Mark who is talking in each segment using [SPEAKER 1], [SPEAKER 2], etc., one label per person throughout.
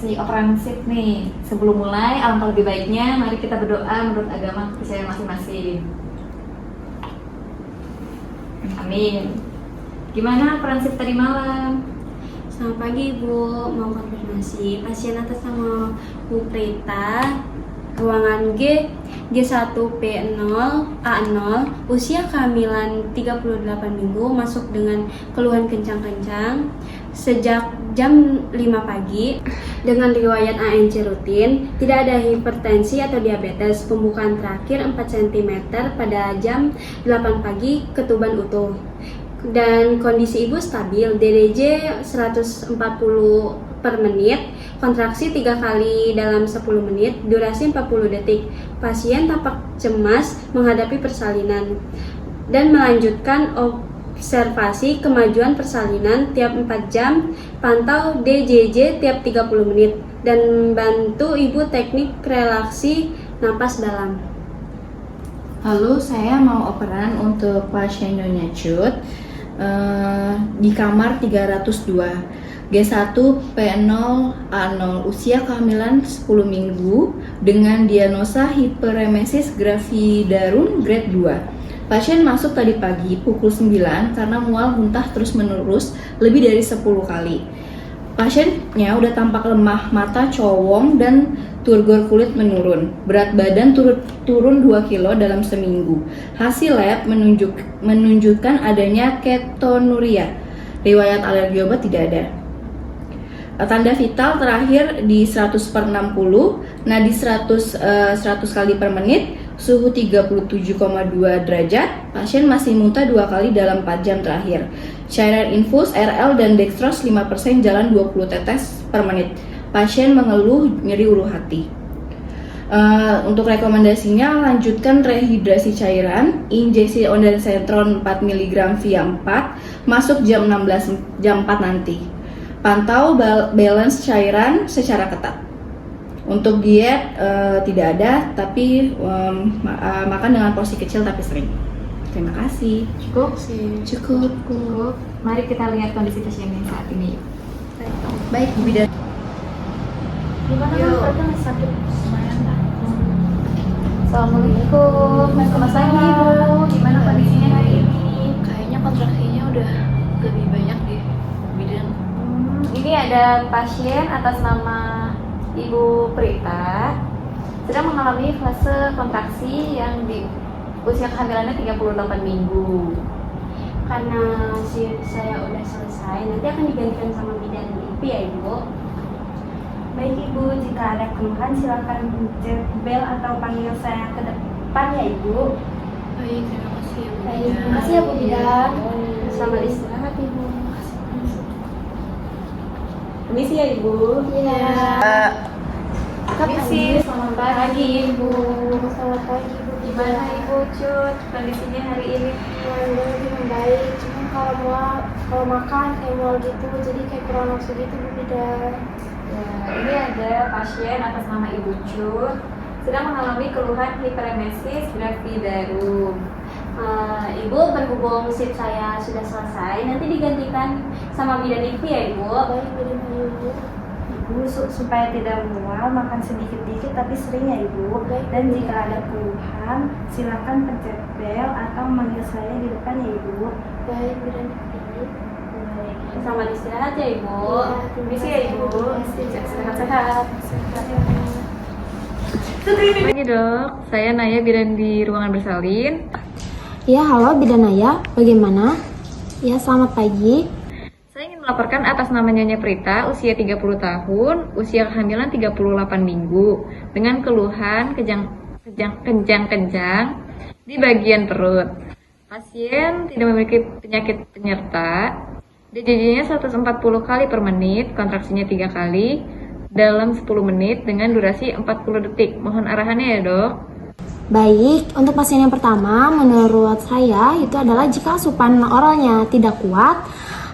[SPEAKER 1] kasih operan shift nih. Sebelum mulai, alangkah lebih baiknya mari kita berdoa menurut agama kepercayaan masing-masing. Amin. Gimana operan shift tadi malam?
[SPEAKER 2] Selamat pagi Ibu, mau konfirmasi pasien atas nama Bu Prita, ruangan G1P0 A0, usia kehamilan 38 minggu, masuk dengan keluhan kencang-kencang sejak jam 5 pagi dengan riwayat ANC rutin, tidak ada hipertensi atau diabetes, pembukaan terakhir 4 cm pada jam 8 pagi, ketuban utuh. Dan kondisi ibu stabil, DDJ 140 per menit, kontraksi 3 kali dalam 10 menit, durasi 40 detik. Pasien tampak cemas menghadapi persalinan dan melanjutkan observasi kemajuan persalinan tiap 4 jam, pantau DJJ tiap 30 menit, dan bantu ibu teknik relaksi napas dalam.
[SPEAKER 3] Lalu saya mau operan untuk pasien Nyonya Cut di kamar 302 G1P0A0, usia kehamilan 10 minggu dengan diagnosa hiperemesis gravidarum grade 2. Pasien masuk tadi pagi pukul 9 karena mual muntah terus menerus lebih dari 10 kali. Pasiennya udah tampak lemah, mata cowong dan turgor kulit menurun. Berat badan turun 2 kilo dalam seminggu. Hasil lab menunjukkan adanya ketonuria. Riwayat alergi obat tidak ada. Tanda vital terakhir di 100/60, nadi 100 kali per menit, suhu 37,2 derajat, pasien masih muntah 2 kali dalam 4 jam terakhir. Cairan infus, RL dan dextrose 5% jalan 20 tetes per menit. Pasien mengeluh nyeri ulu hati. Untuk rekomendasinya, lanjutkan rehidrasi cairan, injeksi ondansetron 4 mg via 4, masuk jam 4 nanti. Pantau balance cairan secara ketat. Untuk diet tidak ada, tapi makan dengan porsi kecil tapi sering. Terima kasih. Cukup.
[SPEAKER 1] Mari kita lihat kondisi pasien yang saat ini.
[SPEAKER 3] Baik, Bu Bidan.
[SPEAKER 1] Gimana kan sakit? Assalamualaikum. Selamat pagi Ibu. Gimana kondisinya hari ini?
[SPEAKER 4] Kayaknya kontraksinya udah lebih banyak deh, Bidan.
[SPEAKER 1] Ini ada pasien atas nama Ibu Prita sedang mengalami fase kontraksi yang di usia kehamilannya 38 minggu.
[SPEAKER 2] Karena saya udah selesai, nanti akan digantikan sama bidan IP ya Ibu. Baik Ibu, jika ada keluhan silakan pencet bel atau panggil saya ke depan ya Ibu.
[SPEAKER 4] Baik, terima kasih ya Bu
[SPEAKER 2] Baik,
[SPEAKER 4] Bidan.
[SPEAKER 2] terima kasih ya Bu Bidan. Selamat istirahat Ibu.
[SPEAKER 1] Permisi ya Ibu.
[SPEAKER 2] Iya.
[SPEAKER 1] Permisi. Selamat pagi Ibu.
[SPEAKER 2] Selamat pagi Ibu.
[SPEAKER 1] Gimana Ibu Cut kondisinya hari ini?
[SPEAKER 2] Alhamdulillah lebih membaik. Cuma kalau makan kayak mual gitu, jadi kayak kurang nafsu gitu Bu Bidan.
[SPEAKER 1] Ya, ini ada pasien atas nama Ibu Cut sedang mengalami keluhan hiperemesis gravidarum.
[SPEAKER 2] Ibu berhubung shift saya sudah selesai, nanti digantikan sama bidan IP ya Ibu. Baik bidan Ibu.
[SPEAKER 5] Ibu supaya tidak mual, makan sedikit-sedikit tapi sering ya Ibu. Dan jika ada keluhan, silakan pencet bel atau manggil saya di depan ya Ibu.
[SPEAKER 2] Baik bidan IP. Selamat istirahat ya Ibu.
[SPEAKER 1] Permisi ya Ibu. Sehat-sehat. Pagi Dok, saya Naya bidan di ruangan bersalin.
[SPEAKER 6] Ya, halo Bidan Naya, bagaimana? Ya, selamat pagi.
[SPEAKER 1] Saya ingin melaporkan atas nama Nyonya Prita, usia 30 tahun, usia kehamilan 38 minggu, dengan keluhan kencang-kencang di bagian perut. Pasien tidak memiliki penyakit penyerta, DJJ-nya 140 kali per menit, kontraksinya 3 kali, dalam 10 menit dengan durasi 40 detik. Mohon arahannya ya Dok.
[SPEAKER 6] Baik, untuk pasien yang pertama, menurut saya itu adalah jika asupan oralnya tidak kuat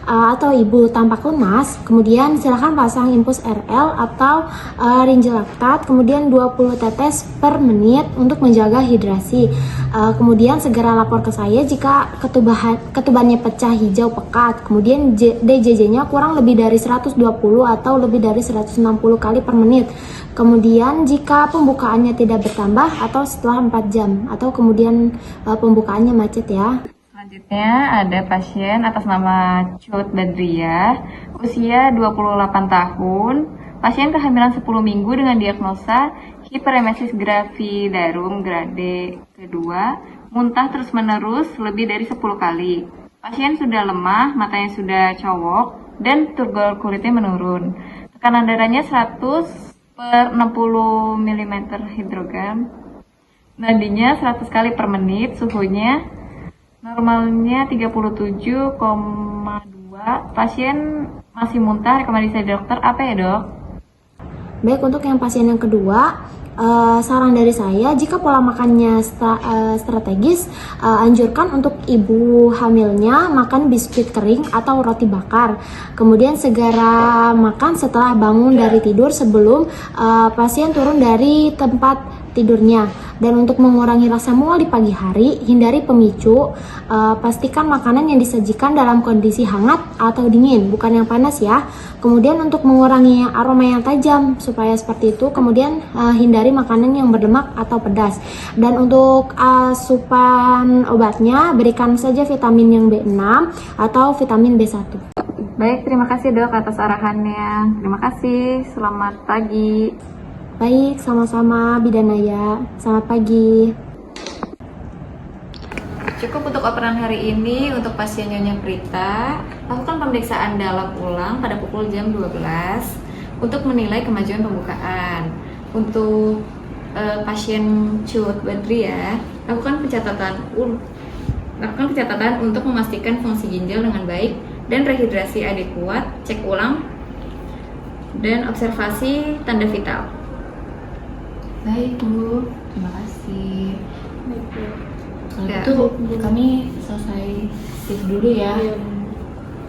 [SPEAKER 6] atau ibu tampak lemas, kemudian silakan pasang infus RL atau Ringelactate, kemudian 20 tetes per menit untuk menjaga hidrasi. Kemudian segera lapor ke saya jika ketubannya pecah hijau pekat, kemudian DJJ-nya kurang lebih dari 120 atau lebih dari 160 kali per menit. Kemudian jika pembukaannya tidak bertambah atau setelah 4 jam atau kemudian pembukaannya macet ya.
[SPEAKER 1] Selanjutnya ada pasien atas nama Cut Badriah, usia 28 tahun, pasien kehamilan 10 minggu dengan diagnosa hiperemesis gravidarum grade kedua, muntah terus-menerus lebih dari 10 kali. Pasien sudah lemah, matanya sudah cowok, dan turgor kulitnya menurun. Tekanan darahnya 100/60 mm hidrogram. Nadinya 100 kali per menit, suhunya normalnya 37,2. Pasien masih muntah, rekomendasi dokter apa ya, Dok?
[SPEAKER 6] Baik, untuk yang pasien yang kedua, saran dari saya jika pola makannya strategis, anjurkan untuk ibu hamilnya makan biskuit kering atau roti bakar. Kemudian segera makan setelah bangun dari tidur sebelum pasien turun dari tempat tidurnya. Dan untuk mengurangi rasa mual di pagi hari, hindari pemicu. Pastikan makanan yang disajikan dalam kondisi hangat atau dingin, bukan yang panas ya. Kemudian untuk mengurangi aroma yang tajam supaya seperti itu, kemudian hindari makanan yang berlemak atau pedas. Dan untuk asupan obatnya, berikan saja vitamin yang B6 atau vitamin B1.
[SPEAKER 1] Baik, terima kasih Dok atas arahannya. Terima kasih, selamat pagi.
[SPEAKER 6] Baik, sama-sama Bidanaya. Selamat pagi.
[SPEAKER 1] Cukup untuk operan hari ini. Untuk pasien Nyonya Prita, lakukan pemeriksaan dalam ulang pada pukul jam 12 untuk menilai kemajuan pembukaan. Untuk pasien Cut Badriah, lakukan pencatatan untuk memastikan fungsi ginjal dengan baik dan rehidrasi adekuat, cek ulang, dan observasi tanda vital.
[SPEAKER 3] Baik Bu, terima kasih. Kalau
[SPEAKER 1] Ya.
[SPEAKER 3] itu kami selesai shift dulu ya.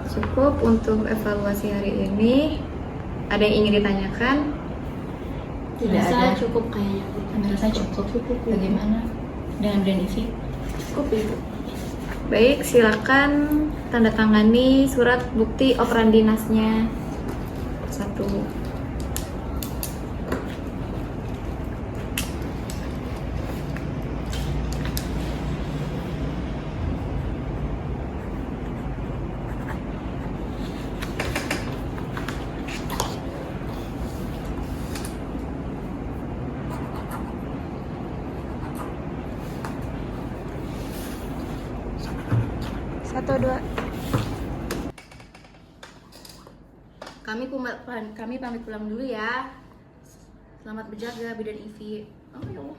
[SPEAKER 1] Cukup untuk evaluasi hari ini. Ada yang ingin ditanyakan?
[SPEAKER 3] Tidak ada.
[SPEAKER 6] Cukup kayaknya.
[SPEAKER 3] Kami rasa cukup. Bagaimana dengan Denisi?
[SPEAKER 1] Cukup Ibu. Baik, silakan tanda tangani surat bukti operan dinasnya. 1.
[SPEAKER 3] Kami pamit pulang dulu ya. Selamat berjaga Bidan Ivi. Oh ya Allah.